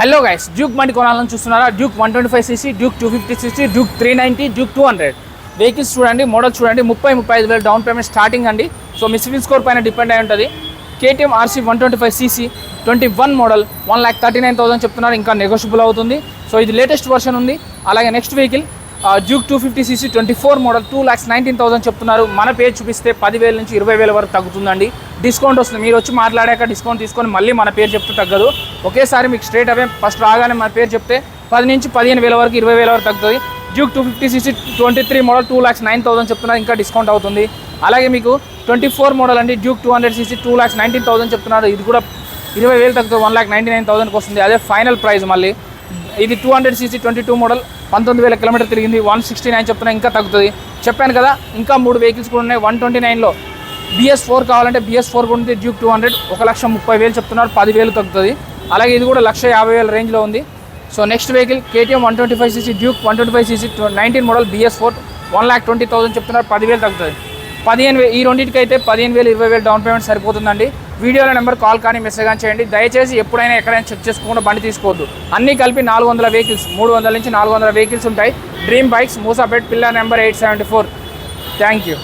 Hello guys, Duke బండి కొనాలని చూస్తున్నారా? Duke 125cc, Duke 250cc, Duke 390, Duke 200 vehicles చూడండి, మోడల్ చూడండి. 35,000 డౌన్ పేమెంట్ స్టార్టింగ్ అండి. సో మీ సివిల్ స్కోర్ పైన డిపెండ్ అయి ఉంటుంది. KTM RC 125cc 21 మోడల్ 1,39,000 చెప్తున్నారు, ఇంకా నెగోషియబుల్ అవుతుంది. సో ఇది లేటెస్ట్ వర్షన్ ఉంది. అలాగే next vehicle Duke 250cc 24 model 2,19,000 చెప్తున్నారు. మన పేరు చూపిస్తే 10,000 నుంచి 20,000 వరకు తగ్గుతుందండి. డిస్కౌంట్ వస్తుంది. మీరు వచ్చి మాట్లాడాక డిస్కౌంట్ తీసుకొని మళ్ళీ మన పేరు చెప్తే తగ్గదు. ఒకేసారి మీకు స్ట్రేట్ అవే ఫస్ట్ రాగానే మన పేరు చెప్తే 10 నుంచి 15,000 వరకు 20,000 వరకు తగ్గుతుంది. డ్యూక్ 250cc 23 మోడల్ 2,09,000 చెప్తున్నారు, ఇంకా డిస్కౌంట్ అవుతుంది. అలాగే మీకు 24 మోడల్ అండి డ్యూక్ 200cc 2,19,000 చెప్తున్నారు. ఇది కూడా 20,000 తగ్గుతుంది, 1,99,000కి వస్తుంది. అదే ఫైనల్ ప్రైస్. మళ్ళీ ఇది 200cc 22 మోడల్ 19,000 కిలోమీటర్ తిరిగింది, 169 చెప్తున్నా, ఇంకా తగ్గుతుంది. చెప్పాను కదా, ఇంకా 3 వెహికల్స్ కూడా ఉన్నాయి. 129లో BS4 కావాలంటే BS4 కూడా ఉంది. డ్యూక్ 200 1,30,000 చెప్తున్నారు, 10,000 తగ్గుతుంది. అలాగే ఇది కూడా 1,50,000 రేంజ్లో ఉంది. So next vehicle KTM 125cc Duke 125cc 19 model BS4 1,20,000 చెప్తున్నారు, 10,000 తగ్గుతుంది. 15,000 ఈ రెండింటికి అయితే 15,000 20,000 డౌన్ పేమెంట్ సరిపోతుందండి. వీడియోలో నెంబర్ కాల్ కానీ మెసేజ్ కానీ చేయండి. దయచేసి ఎప్పుడైనా ఎక్కడైనా చెక్ చేసుకోకుండా బండి తీసుకోవద్దు. అన్నీ కలిపి 400 వెహికల్స్, 300 నుంచి 400 వెహికల్స్ ఉంటాయి. Dream bikes, Moosapet, pillar number 874. Thank you.